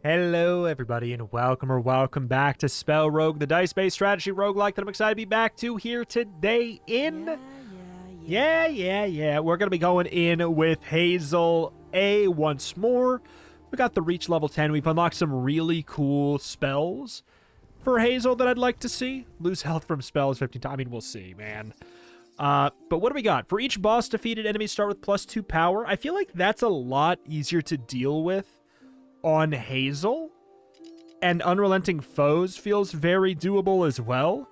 Hello, everybody, and welcome back to SpellRogue, the dice-based strategy roguelike that I'm excited to be back to here today in... Yeah. We're going to be going in with Hazel A once more. We got the reach level 10. We've unlocked some really cool spells for Hazel that I'd like to see. Lose health from spells 15 times. I mean, we'll see, man. But what do we got? For each boss defeated, enemies start with +2 power. I feel like that's a lot easier to deal with on Hazel, and Unrelenting Foes feels very doable as well.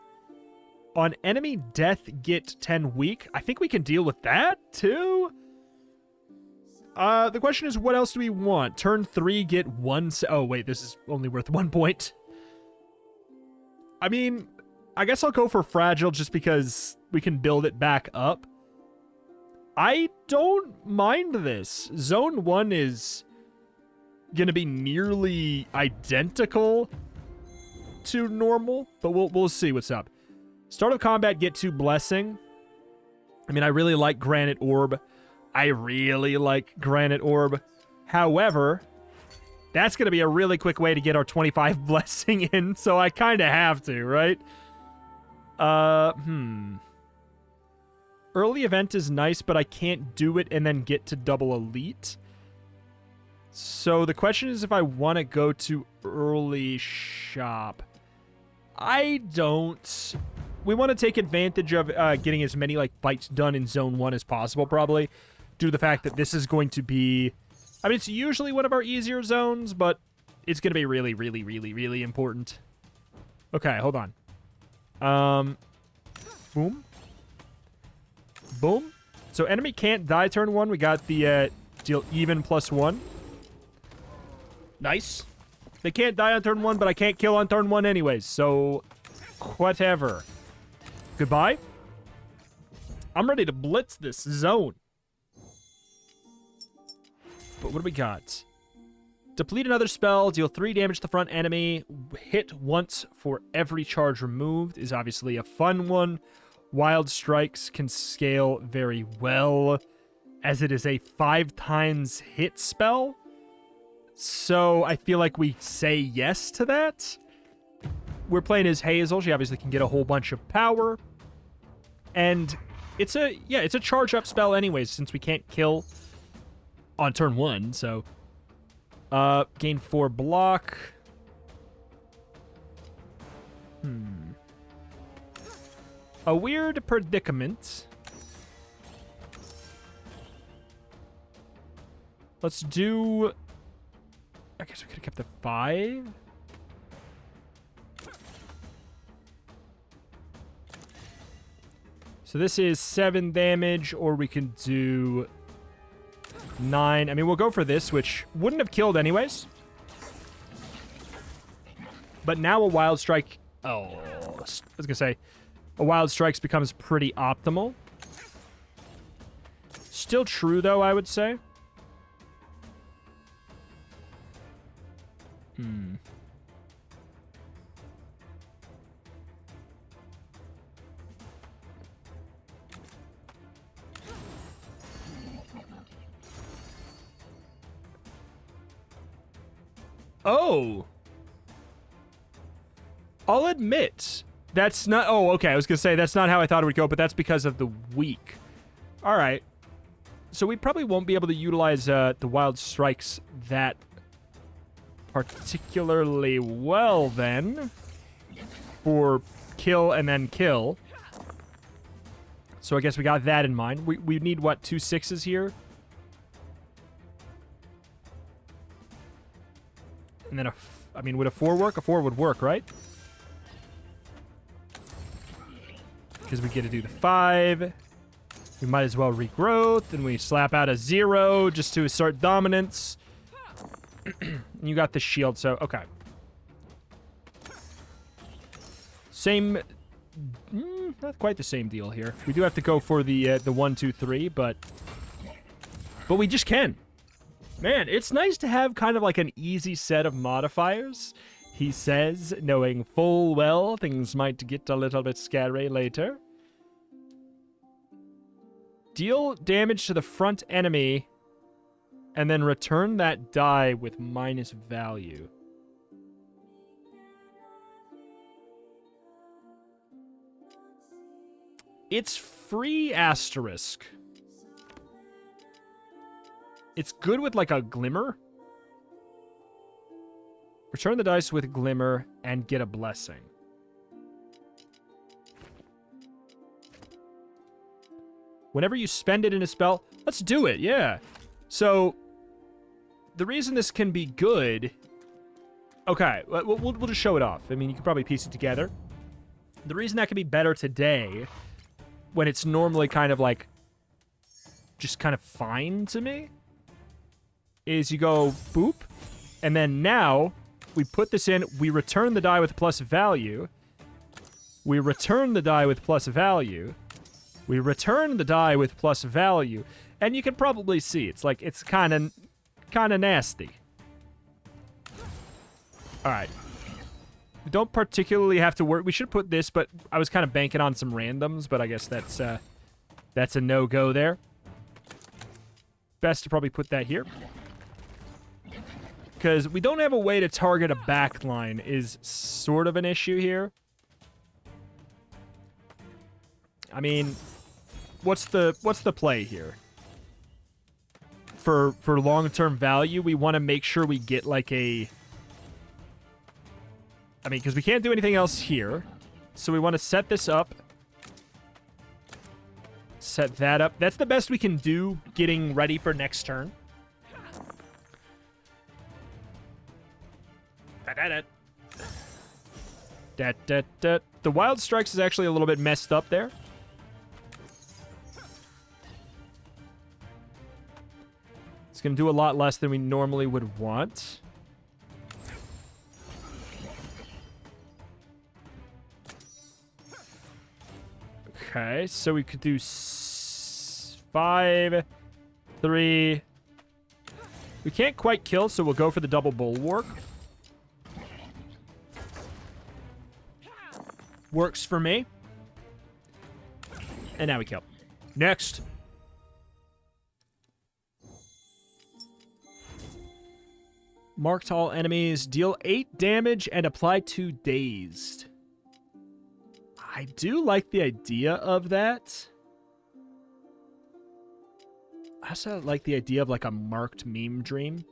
On enemy death, get 10 weak. I think we can deal with that too. The question is, what else do we want? Turn 3, get 1. Oh wait, this is only worth 1 point. I mean, I guess I'll go for Fragile just because we can build it back up. I don't mind this. Zone 1 is gonna be nearly identical to normal, but we'll see what's up. Start of combat, get 2 blessing. I mean, I really like Granite Orb. However, that's gonna be a really quick way to get our 25 blessing in, so I kind of have to, right? Early event is nice, but I can't do it and then get to double elite. So the question is if I want to go to early shop. I don't. We want to take advantage of getting as many fights done in zone 1 as possible, probably, due to the fact that this is going to be... I mean, it's usually one of our easier zones, but it's going to be really important. Okay, hold on. Boom. Boom. So enemy can't die turn 1. We got the deal even +1. Nice. They can't die on turn 1, but I can't kill on turn 1 anyways, so whatever. Goodbye. I'm ready to blitz this zone. But what do we got? Deplete another spell, deal 3 damage to the front enemy, hit once for every charge removed is obviously a fun one. Wild Strikes can scale very well, as it is a 5 times hit spell. So I feel like we say yes to that. We're playing as Hazel. She obviously can get a whole bunch of power. And it's a charge up spell anyways, since we can't kill on turn 1. So gain 4 block. A weird predicament. Let's do... I guess we could have kept the 5. So this is 7 damage, or we can do 9. I mean, we'll go for this, which wouldn't have killed anyways. But now a Wild Strike... Oh, I was going to say, a Wild Strike becomes pretty optimal. Still true, though, I would say. Oh. I'll admit, that's not... Oh, okay, I was going to say, that's not how I thought it would go, but that's because of the weak. All right. So we probably won't be able to utilize the Wild Strikes that particularly well, then, for kill and then kill. So I guess we got that in mind. We need, what, 2 6s here? And then I mean, would a 4 work? A 4 would work, right? Because we get to do the 5. We might as well regrowth, and we slap out a 0 just to assert dominance. You got the shield, so okay. Same, not quite the same deal here. We do have to go for the 1, 2, 3, but we just can. Man, it's nice to have kind of like an easy set of modifiers. He says, knowing full well things might get a little bit scary later. Deal damage to the front enemy, and then return that die with minus value. It's free asterisk. It's good with, like, a glimmer. Return the dice with glimmer and get a blessing. Whenever you spend it in a spell, let's do it, yeah. So, the reason this can be good... Okay, we'll just show it off. I mean, you can probably piece it together. The reason that can be better today, when it's normally kind of like, just kind of fine to me, is you go boop, and then now we put this in, we return the die with plus value, we return the die with plus value, we return the die with plus value, and you can probably see it's like it's kind of nasty. All right. We don't particularly have to work. We should put this, but I was kind of banking on some randoms, but I guess that's a no-go there. Best to probably put that here. Because we don't have a way to target a backline is sort of an issue here. I mean, what's the play here? For long-term value, we want to make sure we get like a... I mean, because we can't do anything else here. So we want to set this up. Set that up. That's the best we can do getting ready for next turn. The Wild Strikes is actually a little bit messed up there. It's going to do a lot less than we normally would want. Okay, so we could do 5, 3. We can't quite kill, so we'll go for the double bulwark. Works for me. And now we kill. Next. Marked all enemies. Deal 8 damage and apply 2 dazed. I do like the idea of that. I also like the idea of like a marked meme dream.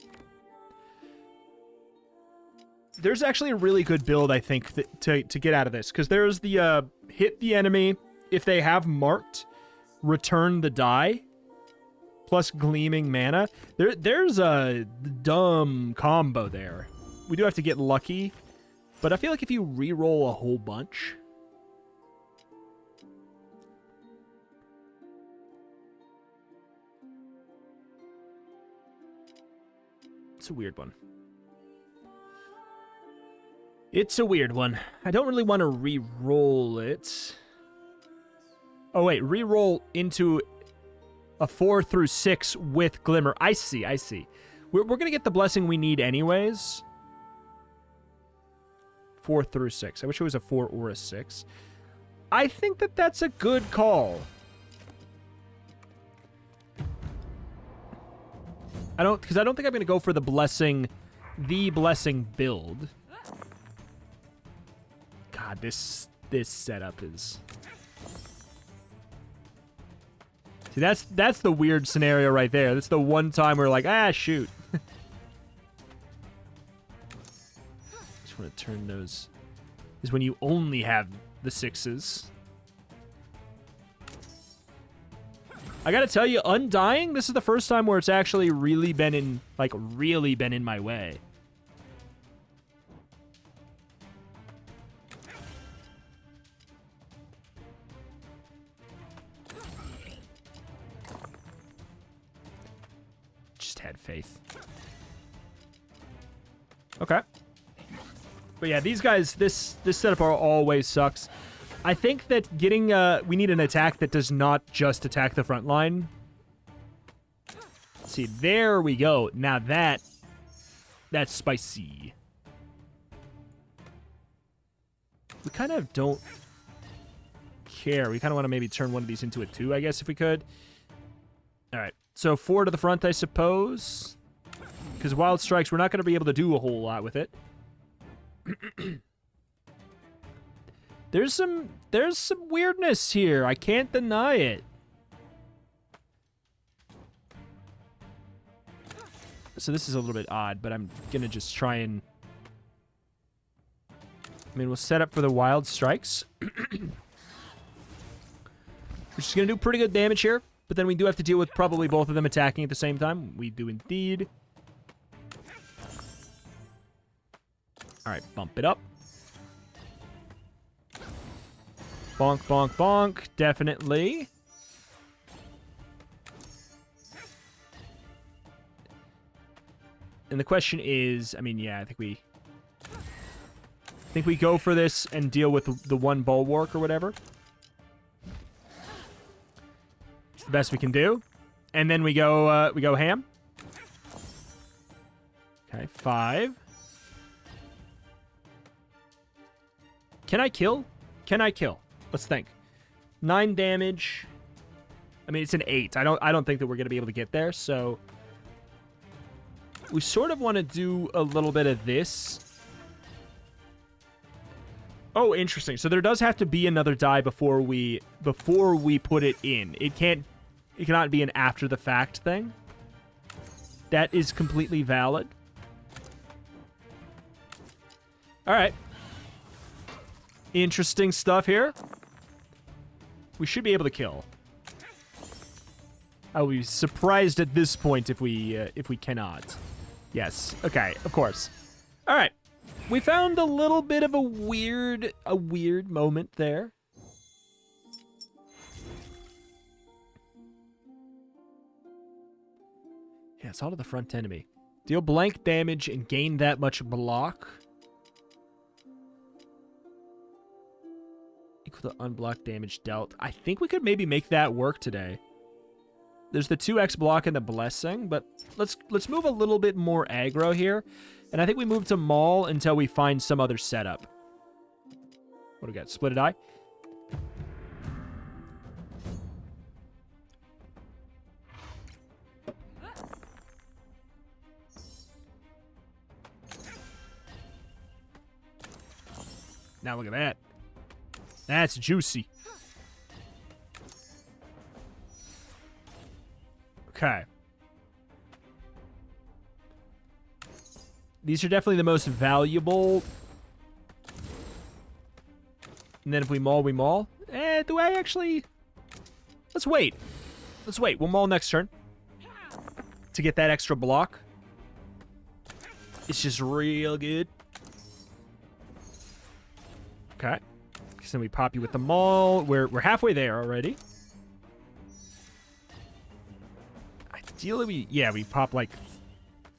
There's actually a really good build, I think, to get out of this. Because there's the hit the enemy if they have marked, return the die, plus gleaming mana. There's a dumb combo there. We do have to get lucky. But I feel like if you reroll a whole bunch... It's a weird one. It's a weird one. I don't really want to re-roll it. Oh, wait. Re-roll into a 4 through 6 with Glimmer. I see. I see. We're going to get the blessing we need anyways. 4 through 6. I wish it was a 4 or a 6. I think that that's a good call. Because I don't think I'm going to go for the blessing build. God, this setup is... See, that's the weird scenario right there. That's the one time we're like, ah, shoot. Just want to turn those... Is when you only have the 6s. I gotta tell you, Undying, this is the first time where it's actually really been in my way. Just had faith. Okay. But yeah, these guys, this setup always sucks. I think that getting, we need an attack that does not just attack the front line. See, there we go. Now that's spicy. We kind of don't care. We kind of want to maybe turn one of these into a 2, I guess, if we could. All right. So 4 to the front, I suppose. Because Wild Strikes, we're not going to be able to do a whole lot with it. There's some weirdness here. I can't deny it. So this is a little bit odd, but I'm gonna just try and... I mean, we'll set up for the wild strikes. We're just gonna do pretty good damage here, but then we do have to deal with probably both of them attacking at the same time. We do indeed. Alright, bump it up. Bonk, bonk, bonk. Definitely. And the question is, I mean, yeah, I think we go for this and deal with the one bulwark or whatever. It's the best we can do. And then we go ham. Okay, 5. Can I kill? Can I kill? Let's think. 9 damage. I mean, it's an 8. I don't think that we're gonna be able to get there, so we sort of want to do a little bit of this. Oh, interesting. So there does have to be another die before we put it in. It cannot be an after the fact thing. That is completely valid. All right. Interesting stuff here. We should be able to kill. I will be surprised at this point if we cannot. Yes. Okay, of course. All right. We found a little bit of a weird moment there. Yeah, it's all to the front enemy. Deal blank damage and gain that much block. Equal to unblocked damage dealt. I think we could maybe make that work today. There's the 2x block and the blessing, but let's move a little bit more aggro here. And I think we move to Maul until we find some other setup. What do we got? Split a die? Now look at that. That's juicy. Okay. These are definitely the most valuable. And then if we maul, we maul. Do I actually... Let's wait. Let's wait. We'll maul next turn. To get that extra block. It's just real good. Okay. So then we pop you with the maul. We're halfway there already. Ideally, we pop like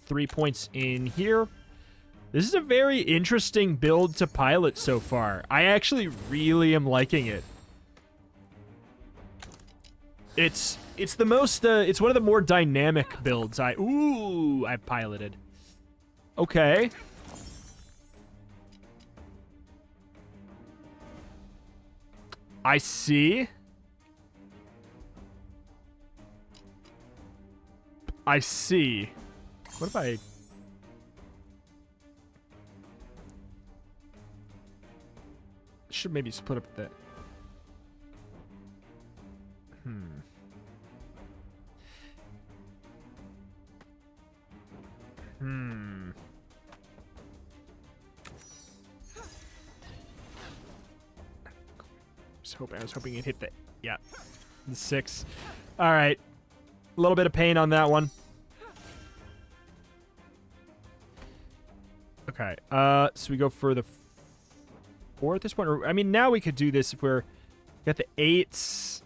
3 points in here. This is a very interesting build to pilot so far. I actually really am liking it. It's the most it's one of the more dynamic builds I've piloted. Okay. I see. I see. What if I... Should maybe split up the... I was hoping it hit the... Yeah. The 6. All right. A little bit of pain on that one. Okay. So we go for the 4 at this point. Or, I mean, now we could do this if we're... Got the 8s.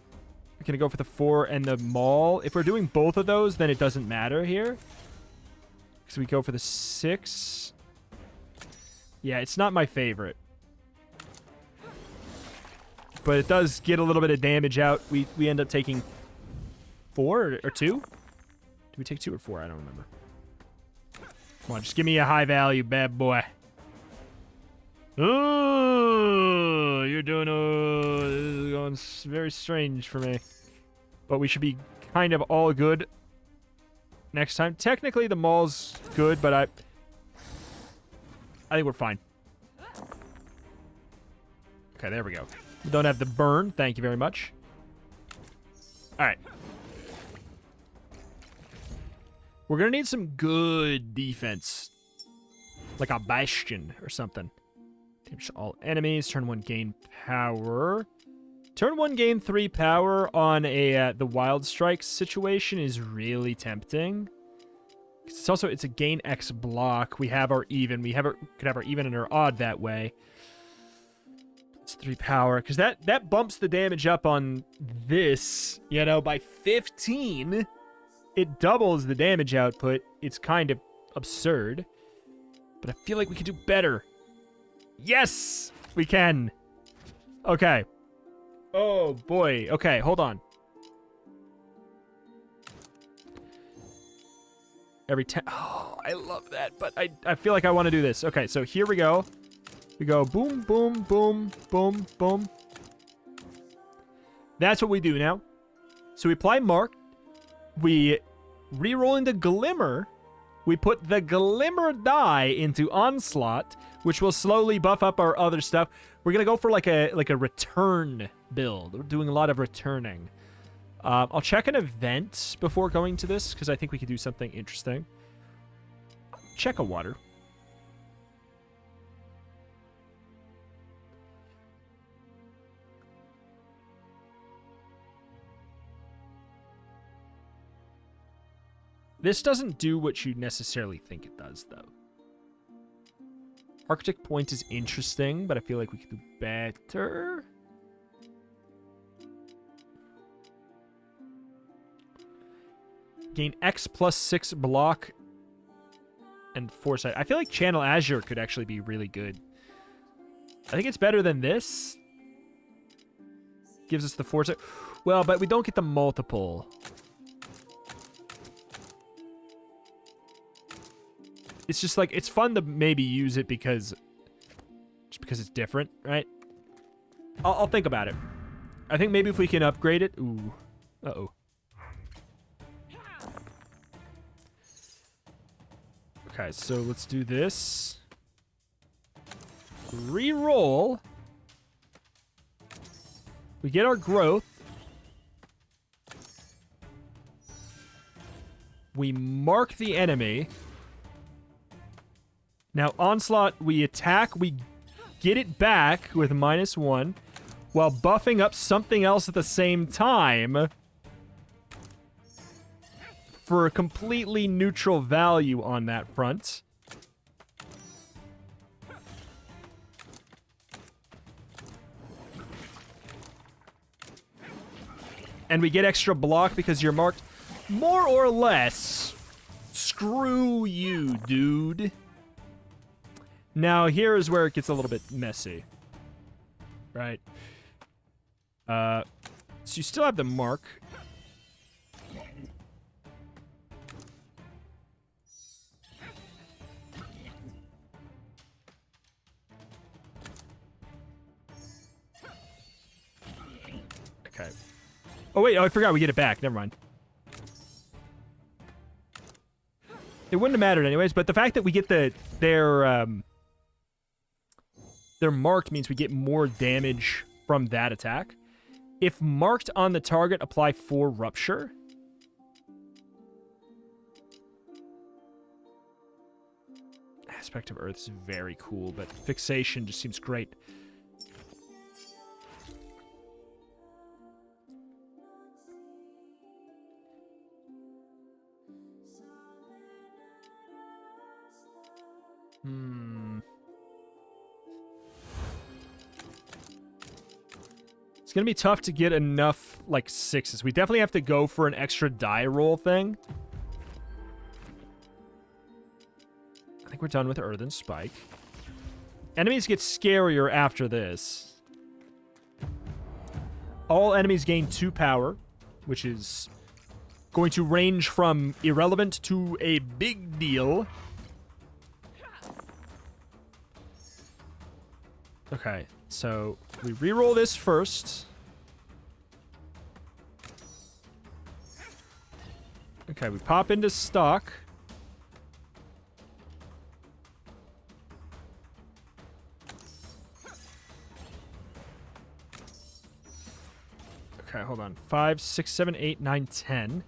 We're going to go for the 4 and the maul. If we're doing both of those, then it doesn't matter here. So we go for the 6. Yeah, it's not my favorite. But it does get a little bit of damage out. We end up taking 4 or 2? Did we take 2 or 4? I don't remember. Come on, just give me a high value, bad boy. Oh, you're doing... this is going very strange for me. But we should be kind of all good next time. Technically, the maul's good, but I think we're fine. Okay, there we go. We don't have the burn. Thank you very much. All right. We're going to need some good defense. Like a bastion or something. Damage all enemies. Turn 1 gain power. Turn 1 gain 3 power on a the Wild Strikes situation is really tempting. It's also, it's a gain X block. We have our even. Could have our even and our odd that way. It's 3 power. Because that bumps the damage up on this, you know, by 15. It doubles the damage output. It's kind of absurd. But I feel like we could do better. Yes! We can. Okay. Oh, boy. Okay, hold on. Every 10... Oh, I love that, but I feel like I want to do this. Okay, so here we go. We go boom, boom, boom, boom, boom. That's what we do now. So we apply Mark. We re-roll into Glimmer. We put the Glimmer die into Onslaught, which will slowly buff up our other stuff. We're going to go for like a return build. We're doing a lot of returning. I'll check an event before going to this, because I think we could do something interesting. Check a water. This doesn't do what you necessarily think it does, though. Arctic Point is interesting, but I feel like we could do better. Gain X plus 6 block and foresight. I feel like Channel Azure could actually be really good. I think it's better than this. Gives us the foresight. Well, but we don't get the multiple. It's just like, it's fun to maybe use it because it's different, right? I'll think about it. I think maybe if we can upgrade it. Ooh. Uh-oh. Okay, so let's do this. Reroll. We get our growth. We mark the enemy. Now, Onslaught, we attack, we get it back with -1, while buffing up something else at the same time for a completely neutral value on that front. And we get extra block because you're marked more or less. Screw you, dude. Now, here is where it gets a little bit messy. Right? So you still have the mark. Okay. Oh, wait. Oh, I forgot we get it back. Never mind. It wouldn't have mattered anyways, but the fact that we get their marked means we get more damage from that attack. If marked on the target, apply 4 Rupture. Aspect of Earth is very cool, but Fixation just seems great. It's going to be tough to get enough, like, 6s. We definitely have to go for an extra die roll thing. I think we're done with Earthen Spike. Enemies get scarier after this. All enemies gain 2 power, which is going to range from irrelevant to a big deal. Okay, so we reroll this first. Okay, we pop into stock. Okay, hold on. 5, 6, 7, 8, 9, 10.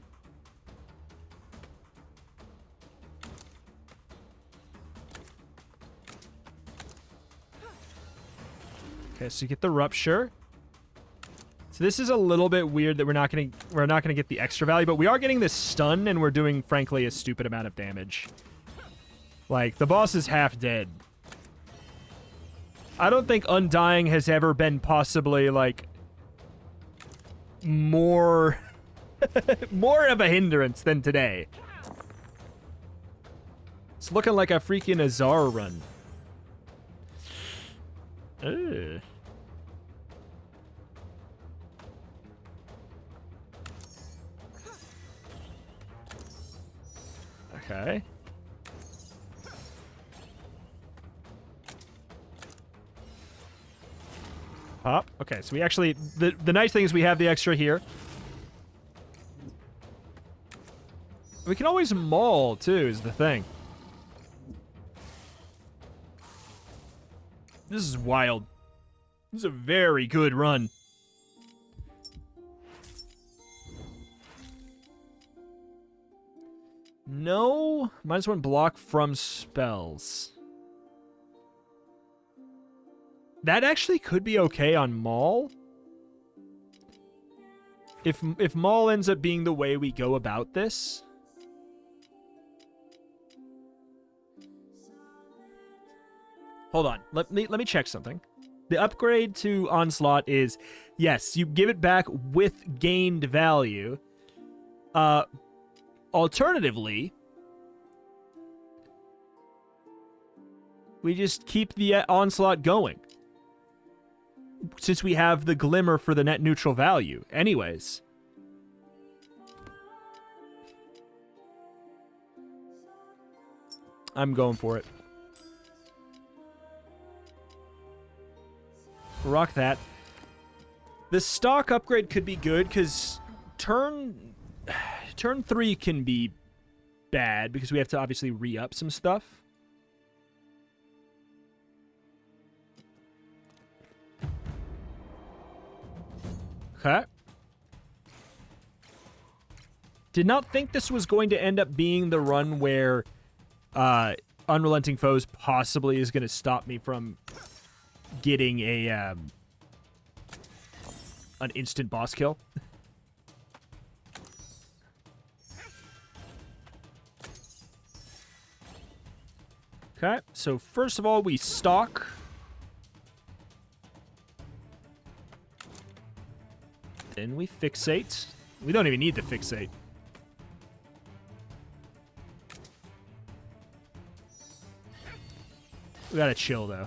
Okay, so you get the rupture. So this is a little bit weird that we're not gonna get the extra value, but we are getting this stun, and we're doing, frankly, a stupid amount of damage. Like, the boss is half dead. I don't think Undying has ever been possibly, like, more of a hindrance than today. It's looking like a freaking Azar run. Ugh. Okay. Pop. Okay, so we actually... The nice thing is we have the extra here. We can always maul, too, is the thing. This is wild. This is a very good run. No. -1 block from spells. That actually could be okay on Maul. If Maul ends up being the way we go about this. Hold on. Let me check something. The upgrade to Onslaught is, yes, you give it back with gained value. Alternatively, we just keep the Onslaught going. Since we have the Glimmer for the net neutral value. Anyways. I'm going for it. Rock that. The stock upgrade could be good, because turn 3 can be bad, because we have to obviously re-up some stuff. Okay. Did not think this was going to end up being the run where Unrelenting Foes possibly is going to stop me from getting a an instant boss kill. Okay, so first of all, we stalk. Then we fixate. We don't even need to fixate. We gotta chill, though.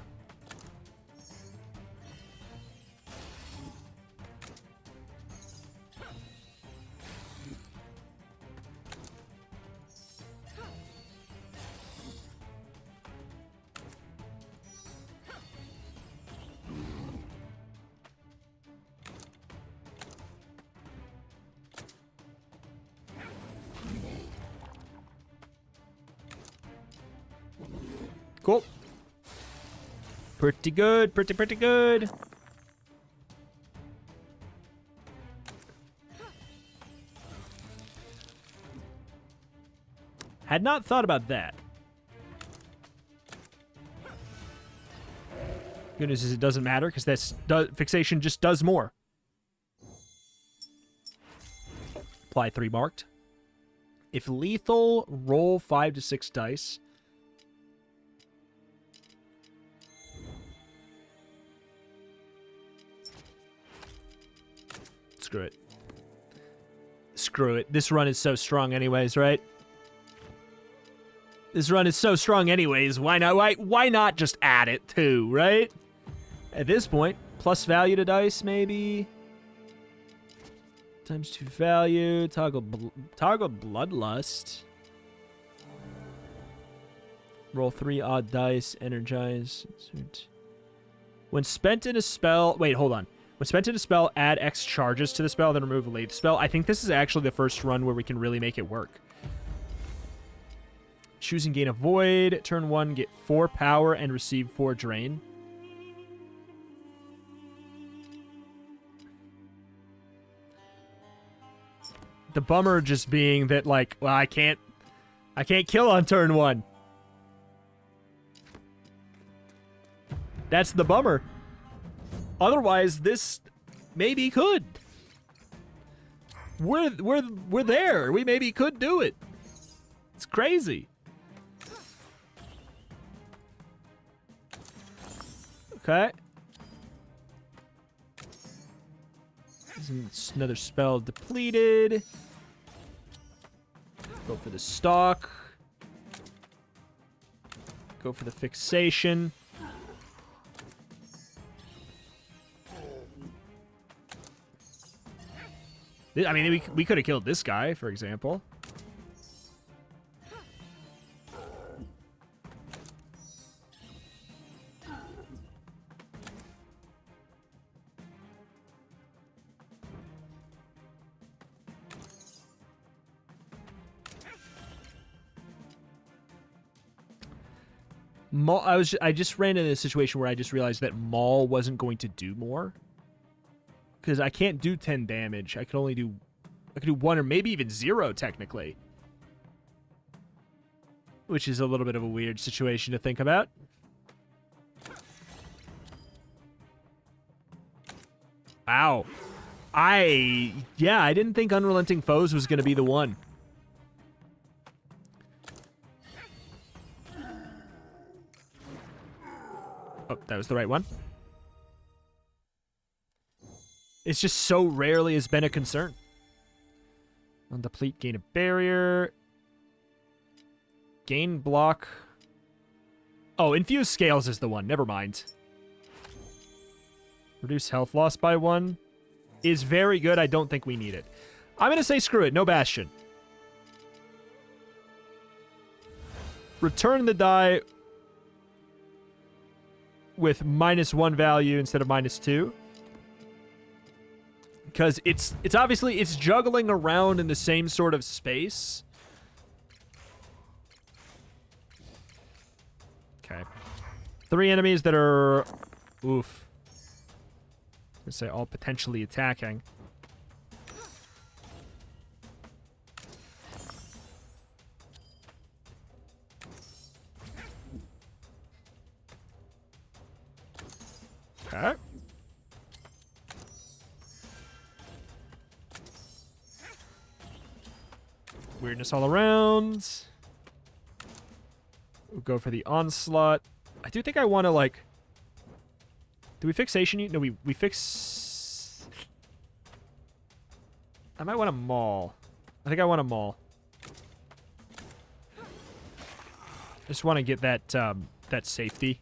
Cool. Pretty good, pretty good. Had not thought about that. Good news is it doesn't matter, because this fixation just does more. Apply 3 marked. If lethal, roll 5 to 6 dice. Screw it. Screw it. This run is so strong anyways, right? This run is so strong anyways. Why not? Why not just add it too, right? At this point, plus value to dice, maybe. Times 2 value. Toggle Bloodlust. Roll 3 odd dice. Energize. When spent in a spell... Wait, hold on. When spent in a spell, add X charges to the spell, then remove a late spell. I think this is actually the first run where we can really make it work. Choose and gain a void. Turn 1, get 4 power and receive 4 drain. The bummer just being that, like, well, I can't kill on turn 1. That's the bummer. Otherwise, this maybe could. We're there. We maybe could do it. It's crazy. Okay. There's another spell depleted. Go for the stalk. Go for the fixation. I mean, we could have killed this guy, for example. I just ran into a situation where I just realized that Maul wasn't going to do more. Because I can't do 10 damage. I could do 1 or maybe even 0 technically. Which is a little bit of a weird situation to think about. Wow. I didn't think Unrelenting Foes was going to be the one. Oh, that was the right one. It's just so rarely has been a concern. On deplete, gain a barrier. Gain block. Oh, infuse scales is the one. Never mind. Reduce health loss by 1 is very good. I don't think we need it. I'm going to say screw it. No Bastion. Return the die with -1 value instead of -2. Because it's obviously, it's juggling around in the same sort of space. Okay. 3 enemies that are... Oof. Let's say all potentially attacking. Okay. Weirdness all around. We'll go for the onslaught. I do think I want to, like... Do we fixation you? No, we fix... I might want a maul. I think I want a maul. I just want to get that, that safety.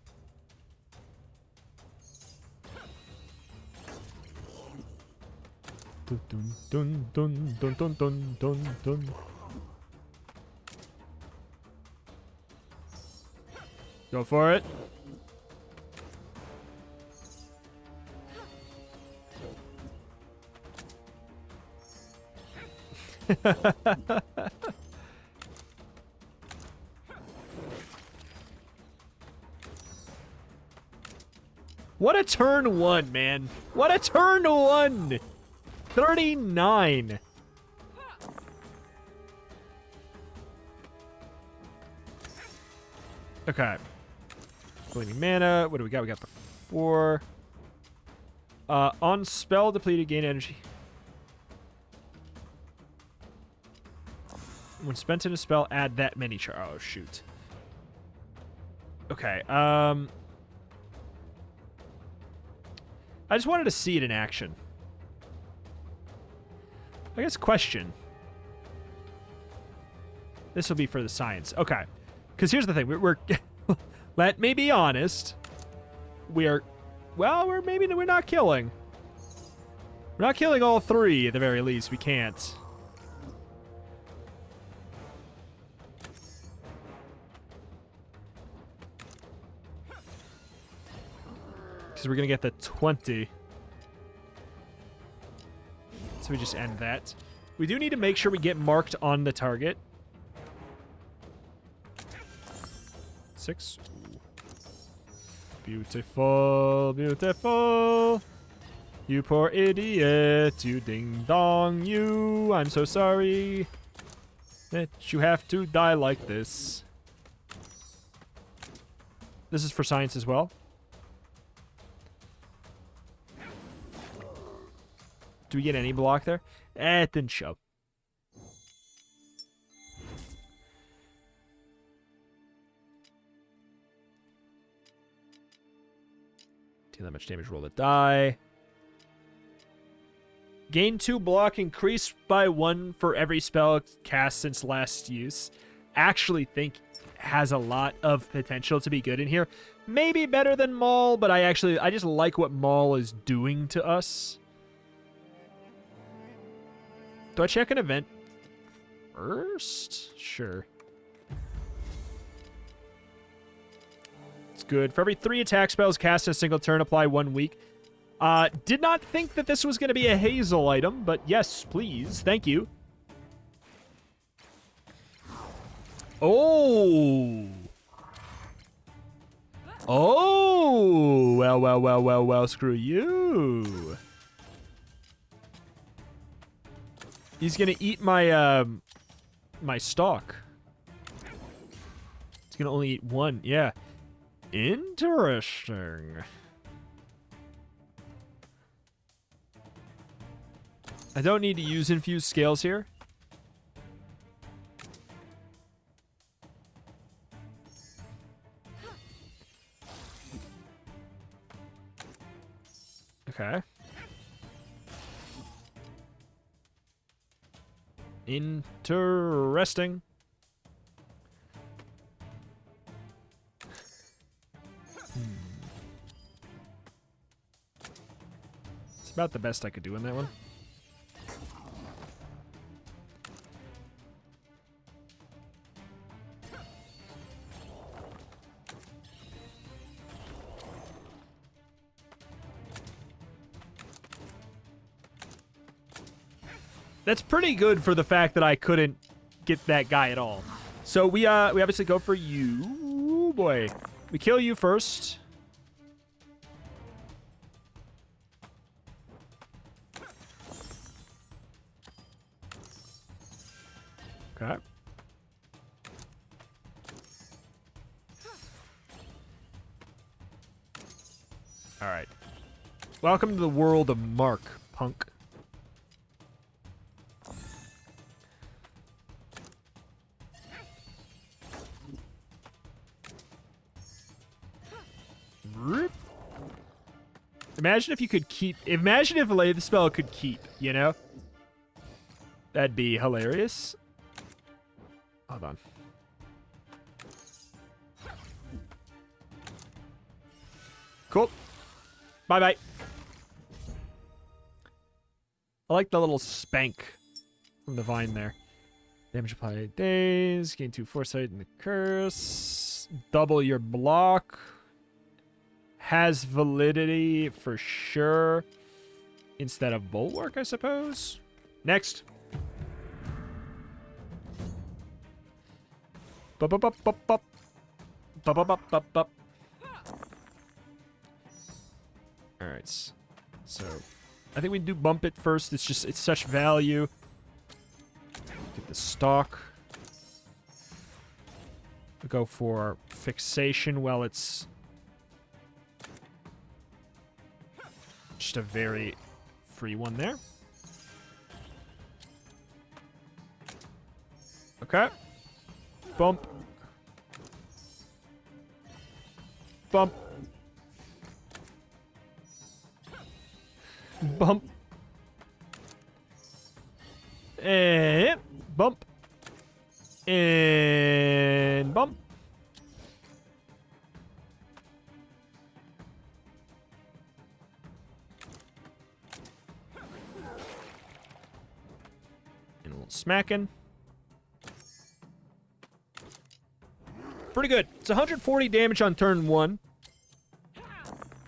Dun, dun, dun, dun, dun, dun, dun, dun. Go for it. What a turn 1, man. What a turn 1. 39. Okay. Flaming mana. What do we got? We got the 4. On spell depleted, gain energy. When spent in a spell, add that many oh, shoot. Okay. I just wanted to see it in action. I guess question. This will be for the science. Okay. Because here's the thing. We're let me be honest. We're not killing. We're not killing all 3 at the very least. We can't. Because we're going to get the 20. So we just end that. We do need to make sure we get marked on the target. 6. Beautiful, beautiful. You poor idiot. You ding dong. You. I'm so sorry that you have to die like this. This is for science as well. Do we get any block there? It didn't show. Deal that much damage, roll the die. Gain 2 block, increased by 1 for every spell cast since last use. Actually think has a lot of potential to be good in here. Maybe better than Maul, but I just like what Maul is doing to us. Do I check an event first? Sure. It's good. For every 3 attack spells cast in a single turn, apply 1 week. Did not think that this was going to be a Hazel item, but yes, please. Thank you. Oh. Oh. Well, screw you. He's going to eat my, my stock. He's going to only eat 1. Yeah. Interesting. I don't need to use infused scales here. Okay. Interesting. It's about the best I could do in that one. That's pretty good for the fact that I couldn't get that guy at all. So we obviously go for you. Ooh, boy. We kill you first. Okay. All right. Welcome to the world of Mark, punk. Imagine if you could keep... Imagine if Lay the Spell could keep, you know? That'd be hilarious. Hold on. Cool. Bye-bye. I like the little spank from the vine there. Damage applied days. Gain 2 foresight in the curse. Double your block. Has validity for sure. Instead of bulwark, I suppose. Next. Bup, bup, bup, bup, bup. Bup, bup, bup, bup, bup. Alright. So, I think we do bump it first. It's such value. Get the stock. We go for fixation while it's just a very free one there. Okay. Bump. Bump. Bump. And bump. And bump. And a little smacking. Pretty good. It's 140 damage on turn 1.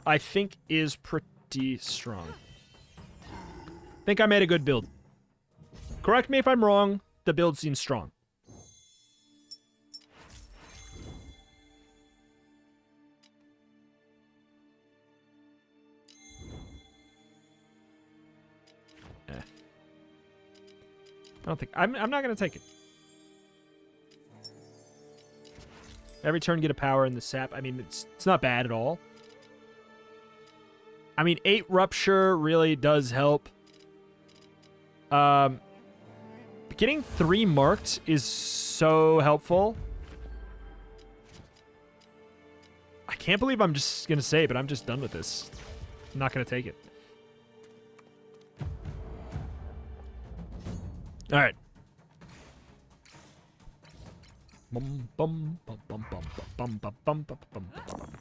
I think is pretty strong. Think I made a good build. Correct me if I'm wrong. The build seems strong. I don't think... I'm not going to take it. Every turn get a power in the sap. I mean, it's not bad at all. I mean, 8 Rupture really does help. Getting 3 marked is so helpful. I can't believe I'm just going to say it, but I'm just done with this. I'm not going to take it. All right. Bum bum bum bum bum bum bum bum bum bum bum.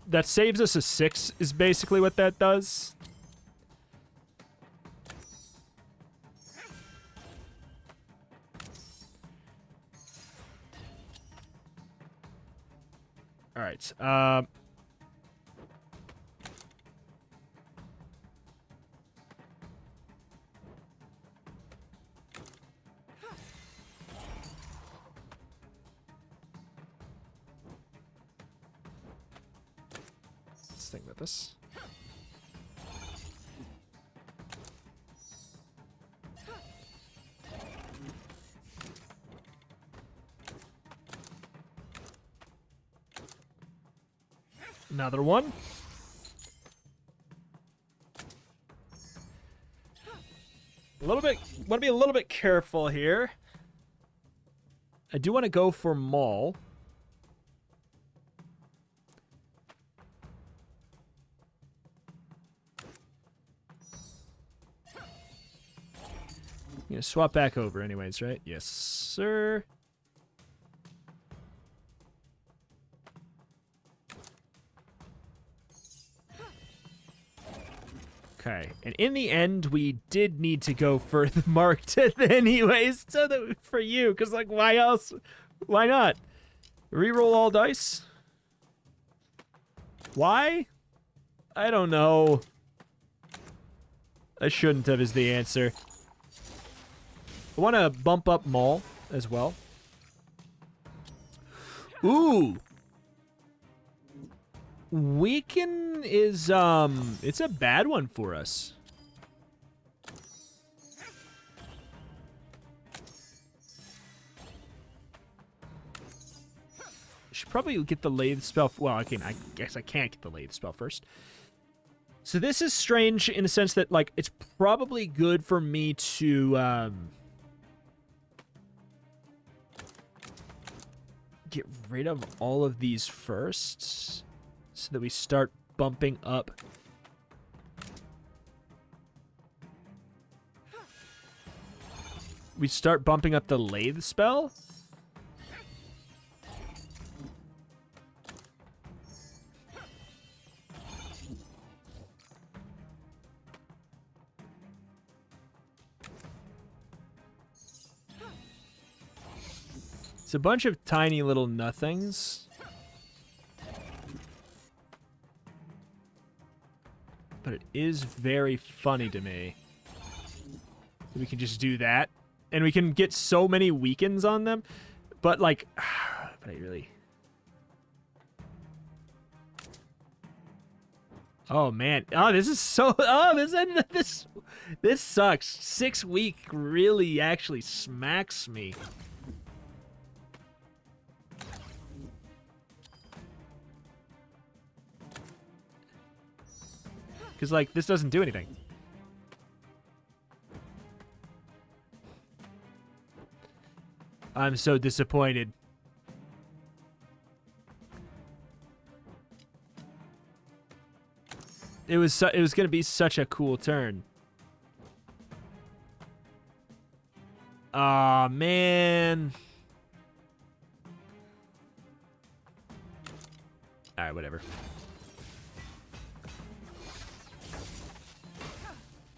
That saves us a 6 is basically what that does. All right. Let's think about this. Another one. A little bit, want to be a little bit careful here. I do want to go for Maul. I'm gonna swap back over anyways, right? Yes, sir. Okay, and in the end, we did need to go for the marked anyways, so that for you, because like, why else? Why not? Reroll all dice? Why? I don't know. I shouldn't have is the answer. I want to bump up Maul as well. Ooh. Weaken is, it's a bad one for us. Should probably get the Lathe spell. Well, I guess I can't get the Lathe spell first. So this is strange in the sense that, like, it's probably good for me to, get rid of all of these first. So that we start bumping up. We start bumping up the Lathe spell. It's a bunch of tiny little nothings. But it is very funny to me. We can just do that. And we can get so many weakens on them. But, like... but I really... Oh, man. Oh, this is so... Oh, this sucks. 6 weak really actually smacks me. Because, like, this doesn't do anything. I'm so disappointed. It was going to be such a cool turn. Aw, man. All right, whatever.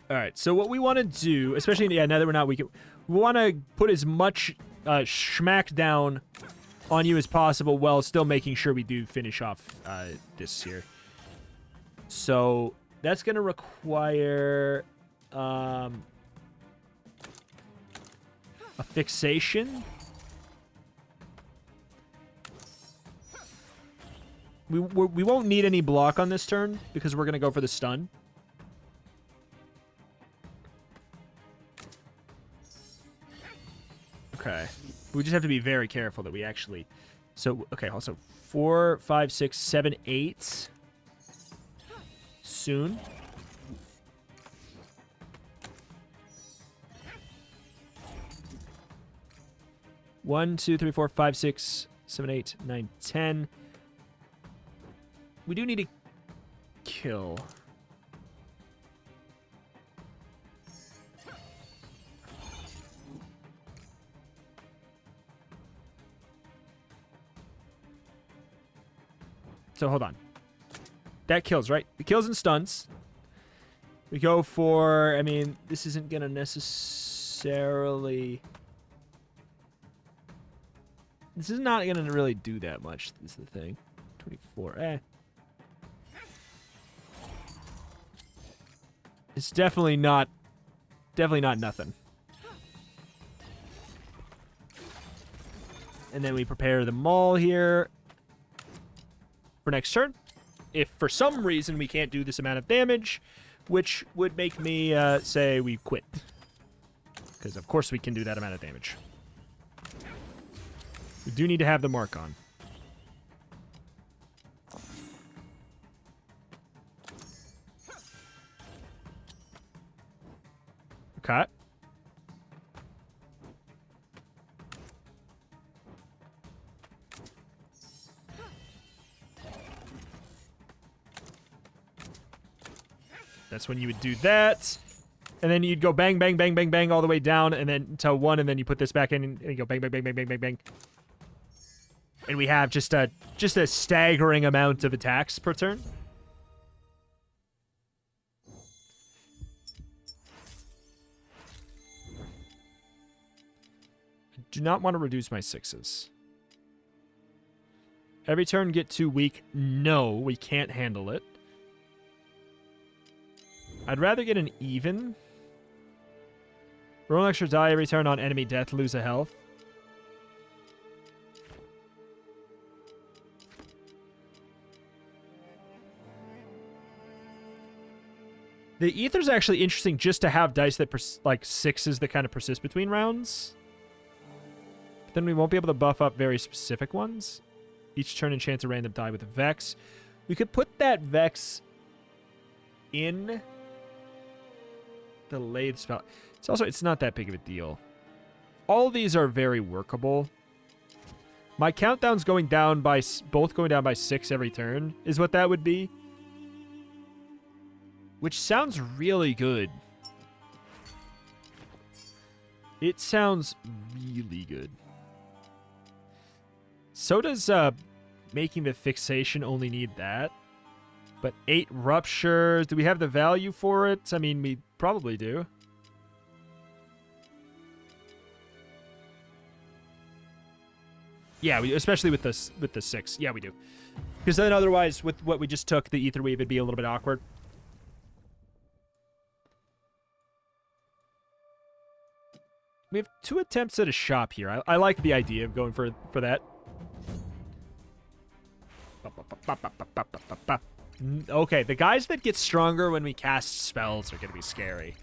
All right, so what we want to do, especially now that we're not weak, we want to put as much schmack down on you as possible while still making sure we do finish off this here. So that's going to require a fixation. We won't need any block on this turn because we're going to go for the stun. Okay. We just have to be very careful that we actually... So, okay, also 4, 5, 6, 7, 8. Soon. One, 2, 3, 4, 5, 6, 7, 8, 9, 10. We do need to kill. So hold on. That kills, right? It kills and stuns. We go for... I mean, this isn't going to necessarily... This is not going to really do that much, is the thing. 24. It's definitely not nothing. And then we prepare the maul here for next turn. If for some reason we can't do this amount of damage, which would make me say we quit. Because of course we can do that amount of damage. We do need to have the mark on. Okay. That's when you would do that. And then you'd go bang, bang, bang, bang, bang all the way down and then to 1, and then you put this back in and you go bang, bang, bang, bang, bang, bang, bang. And we have just a staggering amount of attacks per turn. I do not want to reduce my 6s. Every turn get too weak. No, we can't handle it. I'd rather get an even. Roll an extra die every turn on enemy death, lose a health. The Ether's actually interesting just to have dice that, like, 6s that kind of persist between rounds. But then we won't be able to buff up very specific ones. Each turn enchants a random die with a Vex. We could put that Vex in the Lathe spell. It's not that big of a deal. All of these are very workable. My countdown's going down by... Both going down by 6 every turn is what that would be. Which sounds really good. It sounds really good. So does making the fixation only need that. But 8 ruptures. Do we have the value for it? I mean, we probably do. Yeah, especially with the 6. Yeah, we do. Because then otherwise, with what we just took, the Ether Weave would be a little bit awkward. We have 2 attempts at a shop here. I like the idea of going for that. Okay, the guys that get stronger when we cast spells are going to be scary.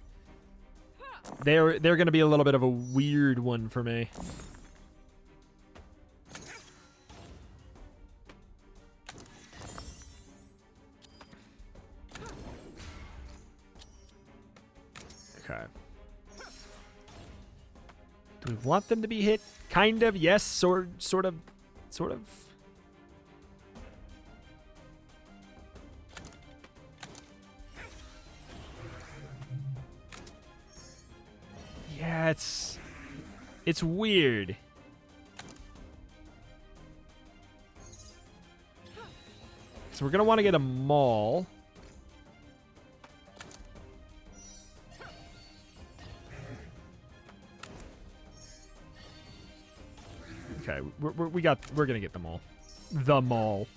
They're going to be a little bit of a weird one for me. Okay. Do we want them to be hit? Kind of, yes. Sort of. Yeah, it's weird. So we're gonna want to get a maul. Okay, we're gonna get the maul. The maul.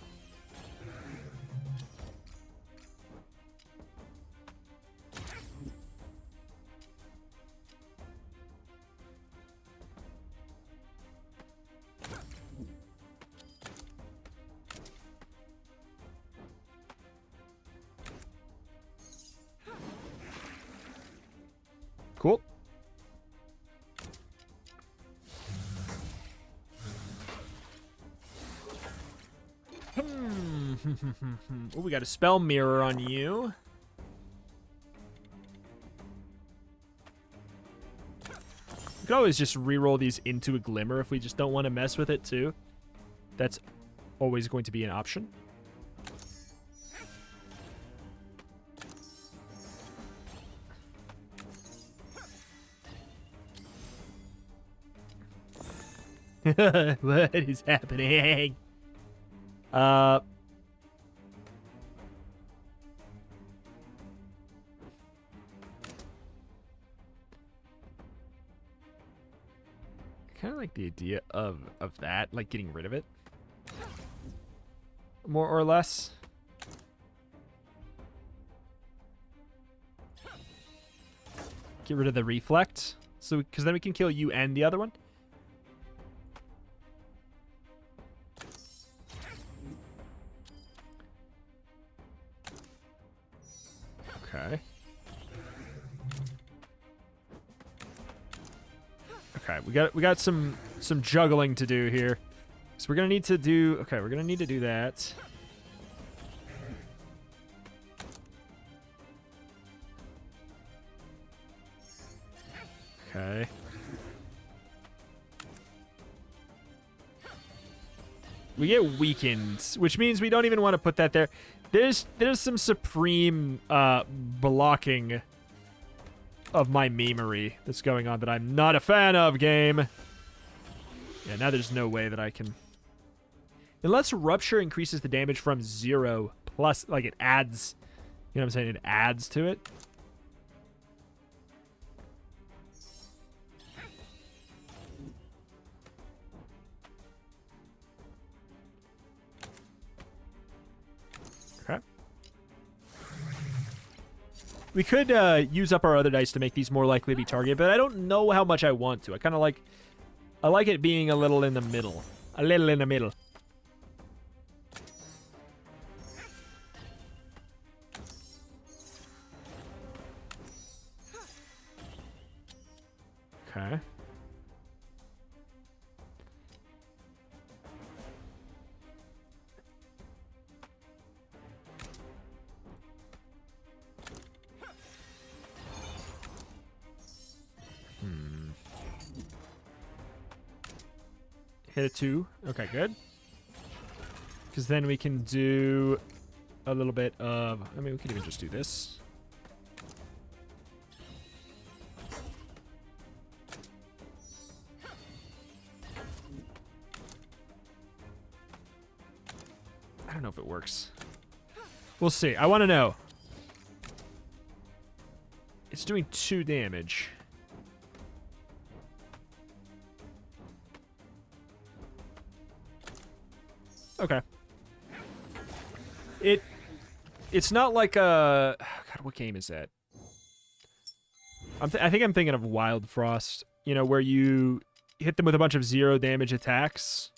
Cool. Oh, we got a spell mirror on you. We could always just reroll these into a glimmer if we just don't want to mess with it too. That's always going to be an option. What is happening? Kind of like the idea of that, like getting rid of it, more or less. Get rid of the reflect, so because then we can kill you and the other one. Okay. Okay, we got some juggling to do here. So we're gonna need to do we're gonna need to do that. Okay. We get weakened, which means we don't even want to put that there. There's some supreme blocking of my memory that's going on that I'm not a fan of, game. Yeah, now there's no way that I can... Unless Rupture increases the damage from 0 plus, like it adds... You know what I'm saying? It adds to it. Okay. We could use up our other dice to make these more likely to be targeted, but I don't know how much I want to. I like it being a little in the middle. A little in the middle. Okay. Hit a 2. Okay, good. Because then we can do a little bit of... I mean, we could even just do this. I don't know if it works. We'll see. I want to know. It's doing 2 damage. Okay. It's not like a... God, what game is that? I think I'm thinking of Wild Frost. You know, where you hit them with a bunch of 0 damage attacks,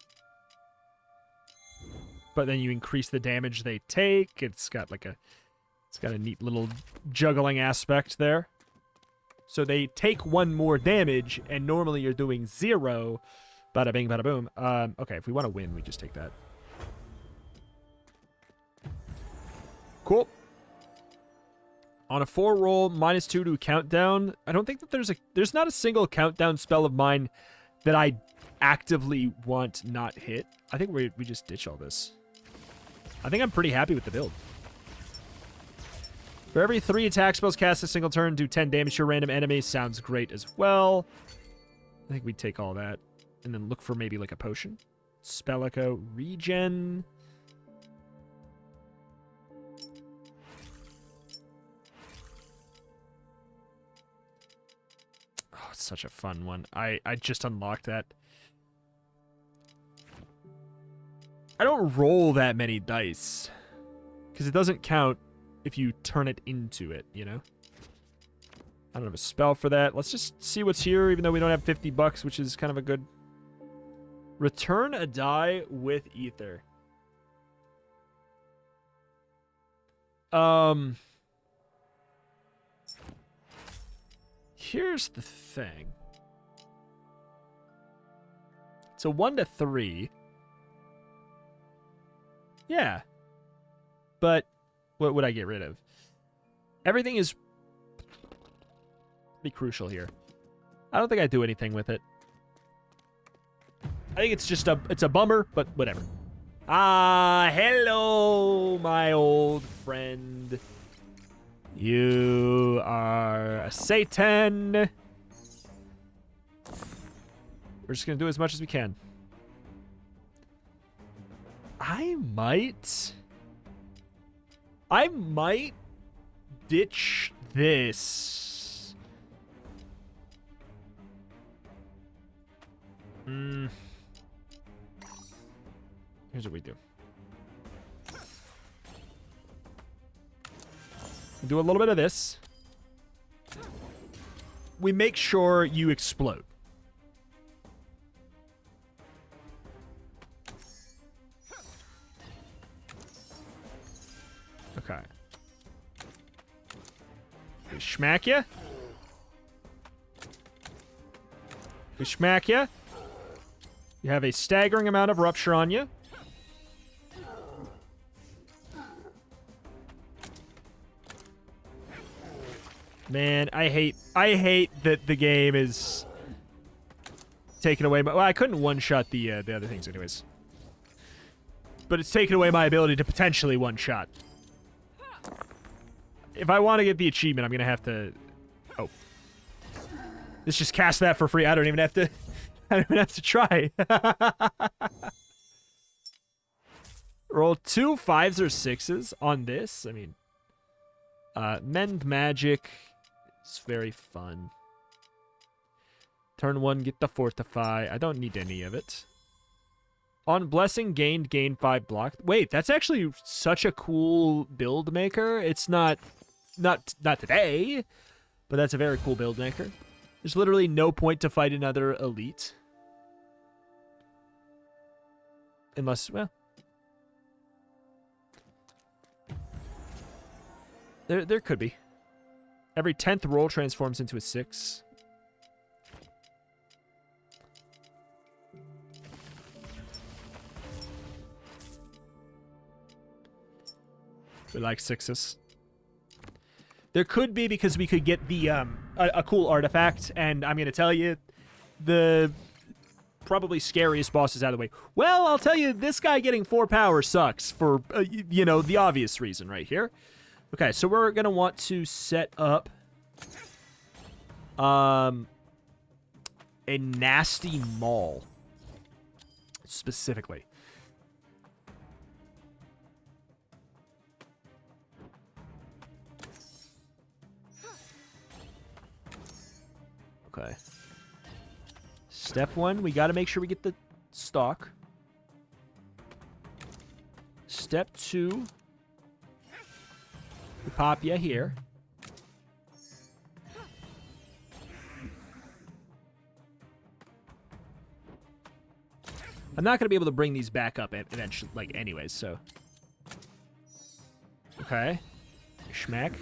but then you increase the damage they take. It's got a neat little juggling aspect there. So they take 1 more damage, and normally you're doing 0. Bada bing, bada boom. Okay, if we want to win, we just take that. Cool. On a 4 roll, -2 to countdown. I don't think that there's not a single countdown spell of mine that I actively want not hit. I think we just ditch all this. I think I'm pretty happy with the build. For every 3 attack spells cast a single turn, do 10 damage to a random enemy. Sounds great as well. I think we take all that and then look for maybe like a potion. Spell Echo, regen. Oh, it's such a fun one. I just unlocked that. I don't roll that many dice because it doesn't count if you turn it into it, you know? I don't have a spell for that. Let's just see what's here, even though we don't have 50 bucks, which is kind of a good... Return a die with ether. here's the thing. It's a 1 to 3. Yeah. But what would I get rid of? Everything is pretty crucial here. I don't think I'd do anything with it. I think it's just it's a bummer, but whatever. Ah, hello, my old friend. You are a Satan. We're just going to do as much as we can. I might ditch this. Here's what we do. Do a little bit of this. We make sure you explode. Okay. We smack ya. We smack ya. You have a staggering amount of rupture on you. Man, I hate that the game is taking away my... Well, I couldn't one-shot the other things anyways. But it's taken away my ability to potentially one-shot. If I want to get the achievement, I'm going to have to... Oh. Let's just cast that for free. I don't even have to... I don't even have to try. Roll 2 5s or 6s on this. I mean... Mend Magic... It's very fun. Turn 1, get the Fortify. I don't need any of it. On Blessing, gain 5 block. Wait, that's actually such a cool build maker. It's not today, but that's a very cool build maker. There's literally no point to fight another elite. Unless, well... There could be. Every 10th roll transforms into a 6. We like 6s. There could be, because we could get the a cool artifact, and I'm going to tell you, the probably scariest boss is out of the way. Well, I'll tell you, this guy getting 4 power sucks for, you know, the obvious reason right here. Okay, so we're going to want to set up a nasty maul, specifically. Okay. Step 1, we got to make sure we get the stock. Step 2... We pop ya here. I'm not going to be able to bring these back up eventually, like, anyways, so. Okay. Schmack.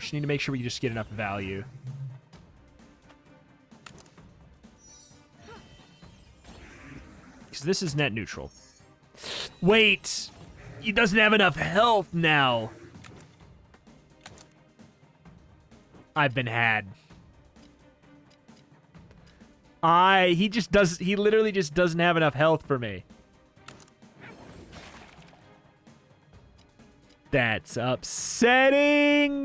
Just need to make sure we just get enough value. Because this is net neutral. Wait! He doesn't have enough health now. I've been had. He literally just doesn't have enough health for me. That's upsetting.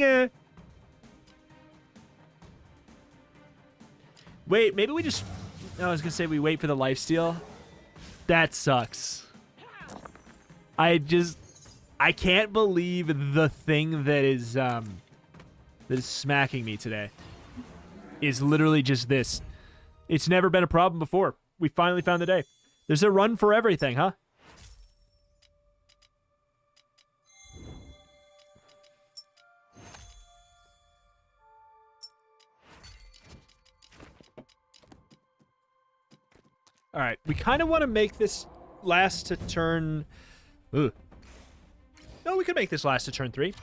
Wait, maybe we just... I was gonna say we wait for the lifesteal. That sucks. I can't believe the thing that is smacking me today is literally just this. It's never been a problem before. We finally found the day. There's a run for everything, huh? All right, we kind of want to make this last to turn... Ooh. No, we could make this last to turn 3.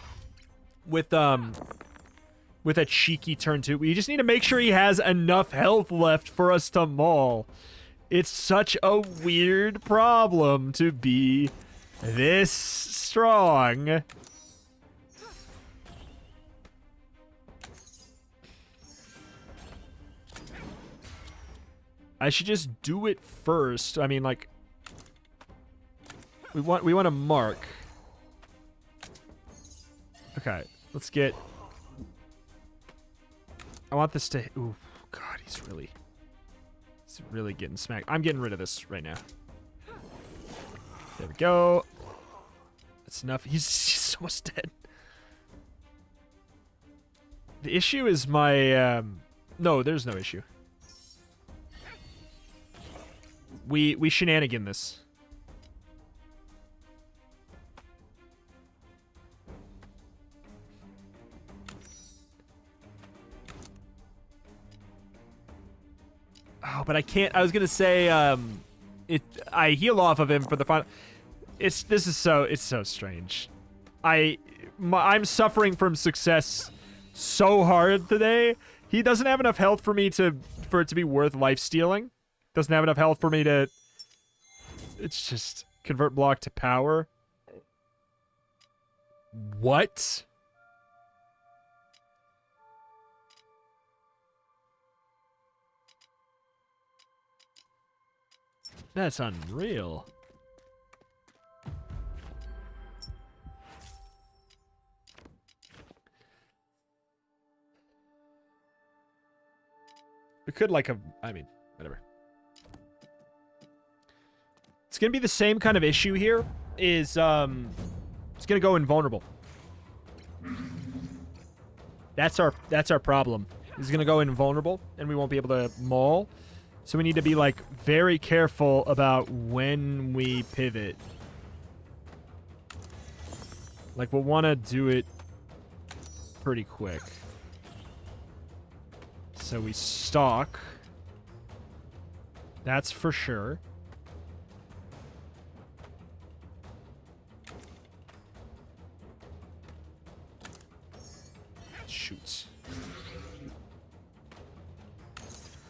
with a cheeky turn 2. We just need to make sure he has enough health left for us to maul. It's such a weird problem to be this strong. I should just do it first. I mean, like, we want to mark. Okay, let's get. I want this to. Ooh, God, he's really getting smacked. I'm getting rid of this right now. There we go. That's enough. He's almost dead. The issue is my. No, there's no issue. We shenanigan this. Oh, but I can't. I was gonna say, I heal off of him for the final. It's so strange. I'm suffering from success so hard today. He doesn't have enough health for it to be worth life stealing. Doesn't have enough health for me to. It's just convert block to power. What? That's unreal. We could I mean, whatever. It's gonna be the same kind of issue here. It's gonna go invulnerable. That's our problem. He's gonna go invulnerable, and we won't be able to maul. So we need to be, like, very careful about when we pivot. Like, we'll want to do it pretty quick. So we stalk. That's for sure. Shoot.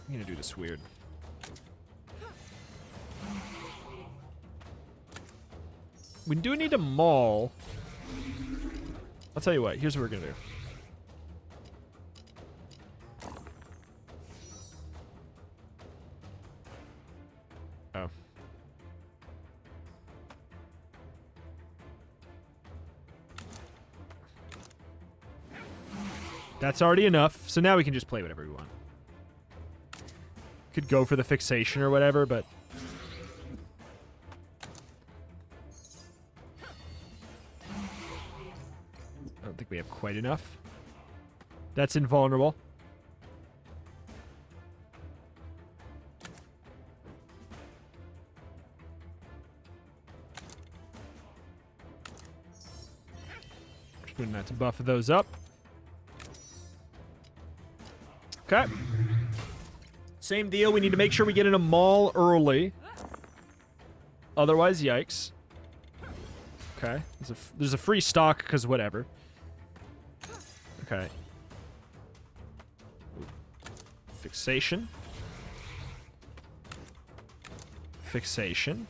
I'm gonna do this weird. We do need to maul. I'll tell you what. Here's what we're gonna do. Oh. That's already enough. So now we can just play whatever we want. Could go for the fixation or whatever, but I don't think we have quite enough. That's invulnerable. Just doing that to buff those up. Okay. Same deal. We need to make sure we get in a maul early. Otherwise, yikes. Okay. There's a free stock because whatever. Okay. Fixation. Fixation.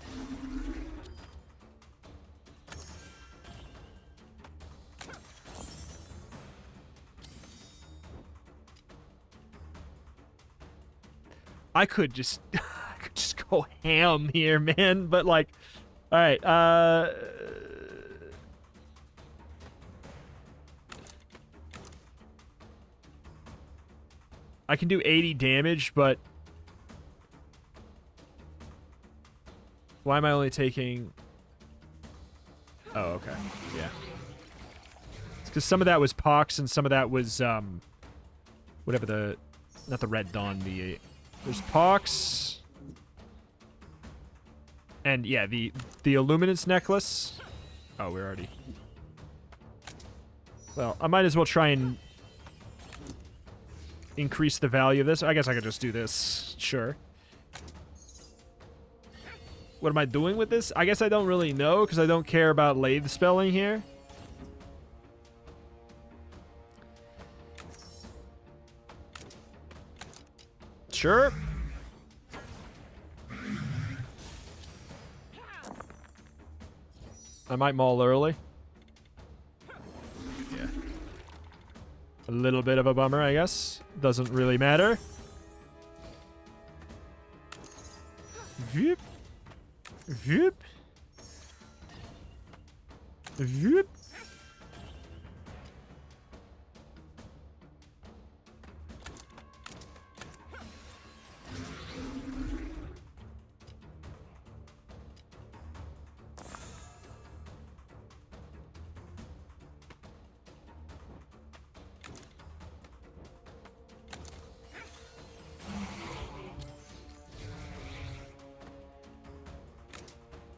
I could just go ham here, man. But like, all right. I can do 80 damage, but why am I only taking? Oh, okay, yeah. It's because some of that was Pox and some of that was whatever the, not the Red Dawn, the. There's Pox. And yeah, the Illuminance necklace. Oh, we're already. Well, I might as well try and increase the value of this. I guess I could just do this. Sure. What am I doing with this? I guess I don't really know because I don't care about lathe spelling here. Sure. I might maul early. Yeah. A little bit of a bummer, I guess. Doesn't really matter. Vhoop. Vhoop. Vhoop.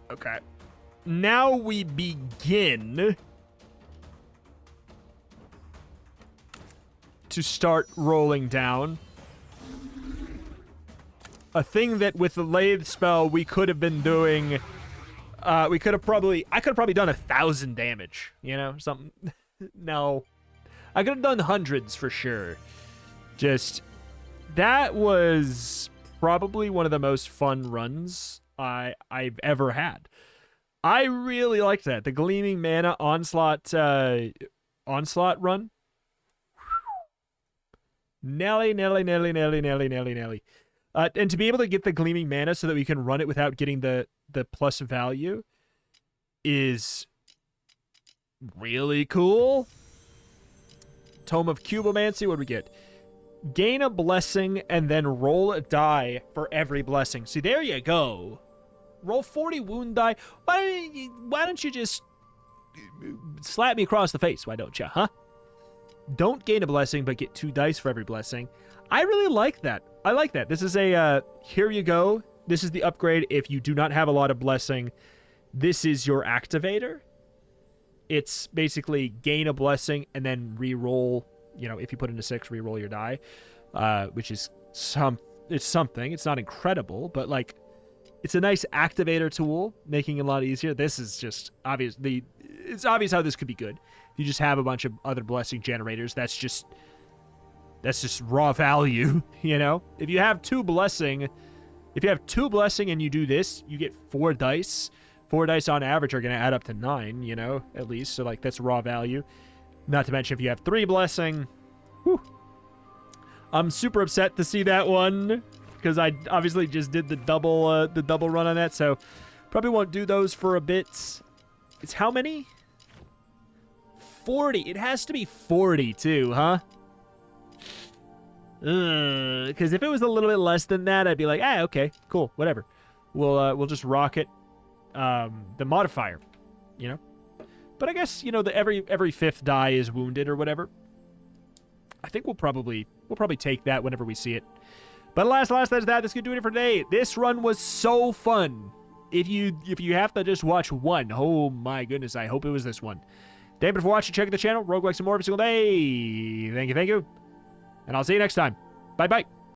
Okay. Now we begin to start rolling down. A thing that with the lathe spell we could have been doing. I could have probably done 1,000 damage. You know, something. No, I could have done hundreds for sure. Just that was probably one of the most fun runs I've ever had. I really liked that. The Gleaming Mana Onslaught run. Nelly. And to be able to get the Gleaming Mana so that we can run it without getting the plus value is really cool. Tome of Cubomancy, what do we get? Gain a blessing and then roll a die for every blessing. See, there you go. Roll 40 wound die. Why don't you just slap me across the face? Why don't you, huh? Don't gain a blessing, but get 2 dice for every blessing. I really like that. I like that. This is a, here you go. This is the upgrade if you do not have a lot of blessing. This is your activator. It's basically gain a blessing and then re-roll. You know, if you put in a 6, re-roll your die, which is it's something. It's not incredible, but like, it's a nice activator tool, making it a lot easier. This is just obviously, it's obvious how this could be good. If you just have a bunch of other blessing generators, that's just raw value, you know? If you have 2 blessing, and you do this, you get 4 dice. 4 dice on average are going to add up to 9, you know, at least. So like, that's raw value. Not to mention if you have 3 blessing. Whew. I'm super upset to see that one, because I obviously just did the double run on that, so probably won't do those for a bit. It's how many? 40. It has to be 40 too, huh? Because if it was a little bit less than that, I'd be like, okay, cool, whatever. We'll just rock it. The modifier, you know. But I guess, you know, every 5th die is wounded or whatever. I think we'll probably take that whenever we see it. But alas, that's that. That's gonna do it for today. This run was so fun. If you have to just watch one, oh my goodness, I hope it was this one. Thank you for watching. Check out the channel. Roguelike some more every single day. Thank you. And I'll see you next time. Bye-bye.